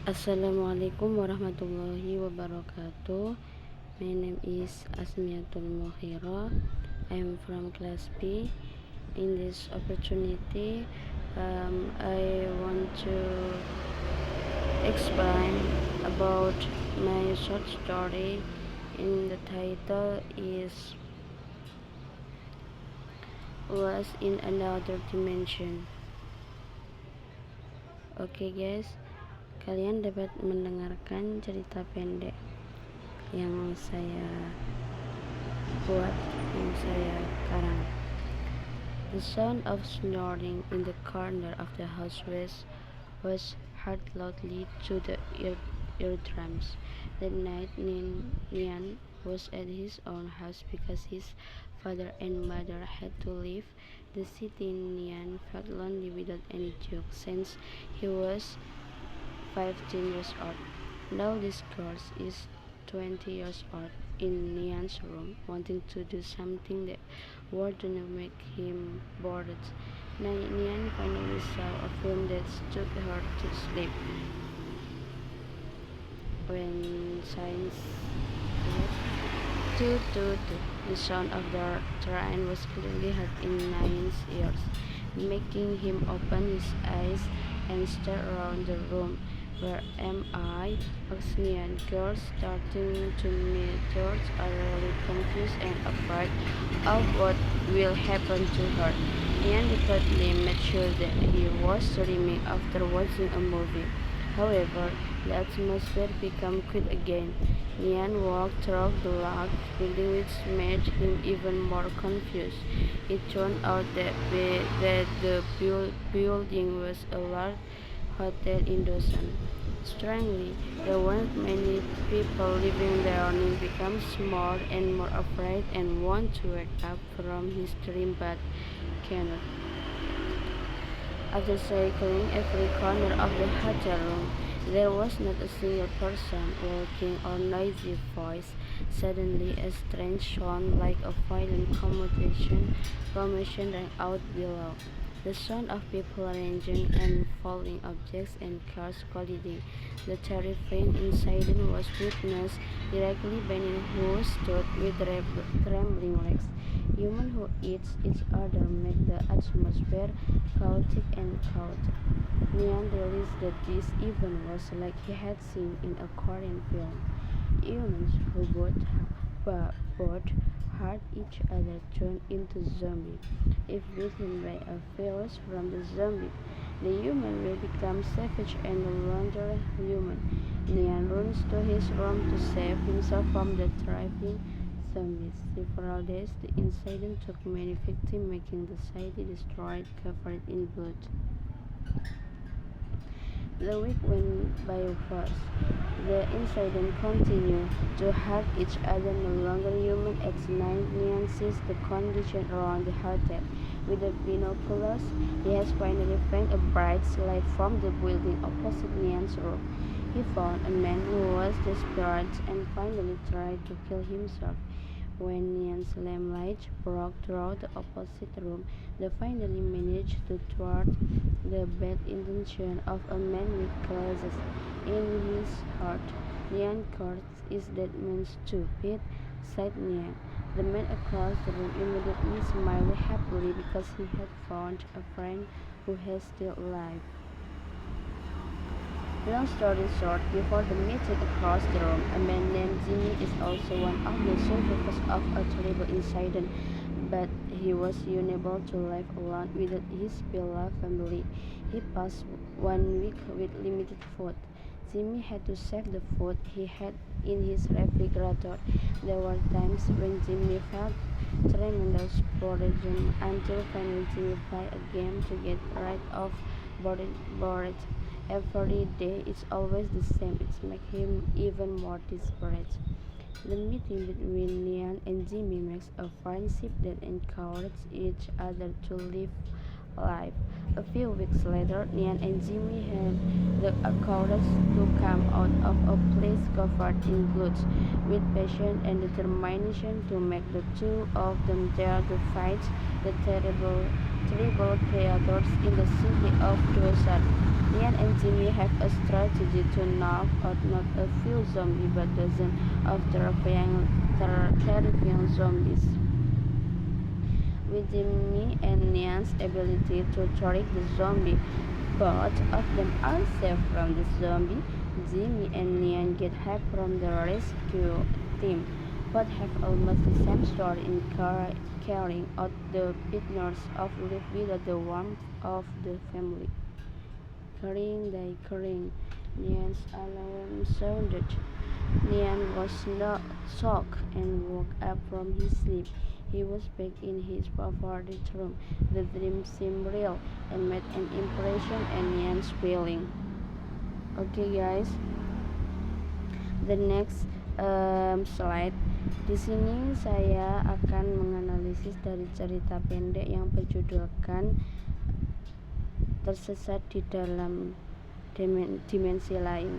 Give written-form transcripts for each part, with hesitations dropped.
Assalamualaikum warahmatullahi wabarakatuh. My name is Asmiatul Mohira. I am from class B. In this opportunity, I want to explain about my short story. In the title is Was in Another Dimension. Oke guys, kalian dapat mendengarkan cerita pendek yang saya buat, yang saya karang. The sound of snoring in the corner of the house was heard loudly to the eardrums. That night, Nian was at his own house because his father and mother had to leave the city. Nian felt lonely without any joke since he was 15 years old. Now this girl is 20 years old in Nian's room, wanting to do something that wouldn't make him bored. Nian finally saw a film that took her to sleep. When science the sound of the train was clearly heard in Nian's ears, making him open his eyes and stare around the room. Where am I? Asked Nian. Girls starting to meet George are really confused and afraid of what will happen to her. Nian repeatedly made sure that he was dreaming after watching a movie. However, the atmosphere became quiet again. Nian walked through the large building, which made him even more confused. It turned out that the building was a large hotel in Dawson. Strangely, there weren't many people living there. Nian became more and more afraid and wanted to wake up from his dream but cannot. After cycling every corner of the hotel room, there was not a single person walking or noisy voice. Suddenly, a strange sound like a violent commotion rang out below. The sound of people arranging and falling objects and cars colliding. The terrifying incident was witnessed directly by Nian, who stood with trembling legs. Humans who eat each other make the atmosphere chaotic and chaotic. Nian realized that this event was like he had seen in a Korean film. Humans who both hurt each other turned into zombies. If bitten by a virus from the zombie, the human will become savage and no longer human. Nian runs to his room to save himself from the thriving zombies. Several days, the incident took many victims, making the city destroyed, covered in blood. The week went by fast. The incident continued to hurt each other, no longer human. At night, Nian sees the condition around the hotel. With the binoculars, he has finally found a bright light from the building opposite Nian's room. He found a man who was desperate and finally tried to kill himself. When Nian's lamplight broke through the opposite room, they finally managed to thwart the bad intention of a man with glasses in his heart. Nian Kurt, is that man stupid? Sighed Nian. The man across the room immediately smiled happily because he had found a friend who was still alive. Long story short, before the meeting across the room, a man named Jimmy is also one of the survivors of a terrible incident, but he was unable to live alone without his beloved family. He passed 1 week with limited food. Jimmy had to save the food he had in his refrigerator. There were times when Jimmy felt tremendous boredom until finally Jimmy played a game to get rid of boredom. Every day it's always the same. It makes him even more desperate. The meeting between Nian and Jimmy makes a friendship that encourages each other to live life. A few weeks later, Nian and Jimmy had the courage to come out of a place covered in blood. With passion and determination to make the two of them dare to fight the terrible creatures in the city of Dwasar. Lian and Jimmy have a strategy to knock out not a few zombies but dozens of terrifying zombies. With Jimmy and Lian's ability to trick the zombie, both of them are safe from the zombie. Jimmy and Lian get help from the rescue team, but have almost the same story in carrying out the business of life without the warmth of the family. Carrying, Lian's alarm sounded. Lian was shocked and woke up from his sleep. He was back in his favorite room. The dream seemed real and made an impression on Lian's feeling. Okay guys, the next slide. Di sini saya akan menganalisis dari cerita pendek yang berjudulkan Tersesat di Dalam Dimensi Lain.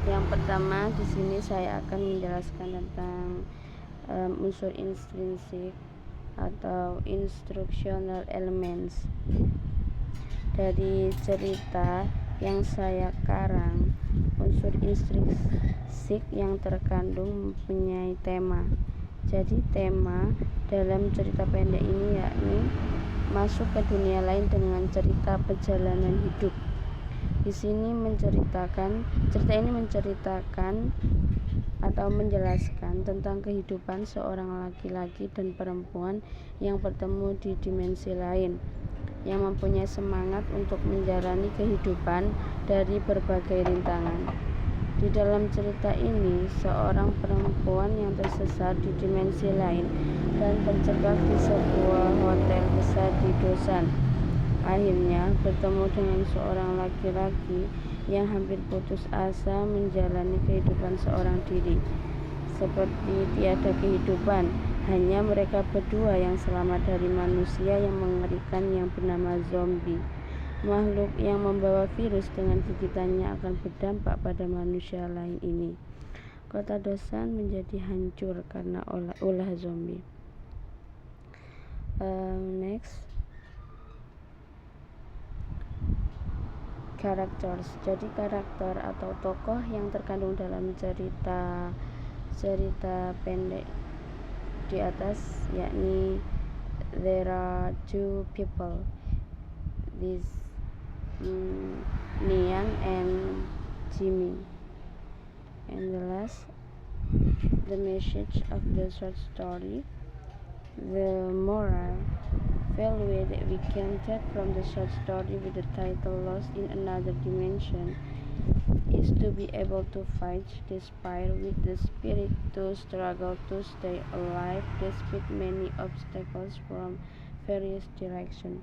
Yang pertama, di sini saya akan menjelaskan tentang unsur intrinsik atau instructional elements dari cerita yang saya karang. Unsur intrinsik yang terkandung mempunyai tema. Jadi tema dalam cerita pendek ini yakni masuk ke dunia lain dengan cerita perjalanan hidup. Di sini cerita ini menceritakan atau menjelaskan tentang kehidupan seorang laki-laki dan perempuan yang bertemu di dimensi lain, yang mempunyai semangat untuk menjalani kehidupan dari berbagai rintangan. Di dalam cerita ini, seorang perempuan yang tersesat di dimensi lain dan terjebak di sebuah hotel besar di Dosan, akhirnya bertemu dengan seorang laki-laki yang hampir putus asa menjalani kehidupan seorang diri. Seperti tiada kehidupan, hanya mereka berdua yang selamat dari manusia yang mengerikan yang bernama zombie. Makhluk yang membawa virus dengan gigitannya akan berdampak pada manusia lain ini. Kota Dosan menjadi hancur karena ulah zombie. Next, characters. Jadi karakter atau tokoh yang terkandung dalam cerita pendek di atas yakni there are two people, this Lian and Jimmy. And the last, the message of the short story, the moral value that we can take from the short story with the title Lost in Another Dimension is to be able to fight despite with the spirit, to struggle to stay alive despite many obstacles from various directions.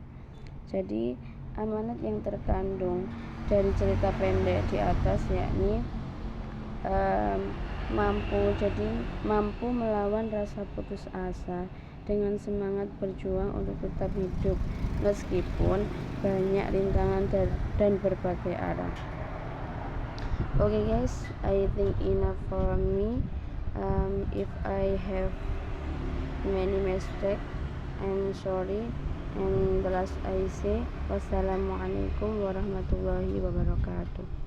Jadi amanat yang terkandung dari cerita pendek di atas yakni mampu melawan rasa putus asa dengan semangat berjuang untuk tetap hidup meskipun banyak rintangan dan berbagai arah. Okay guys, I think enough for me. If I have many mistakes, I'm sorry. And the last I say, wassalamualaikum warahmatullahi wabarakatuh.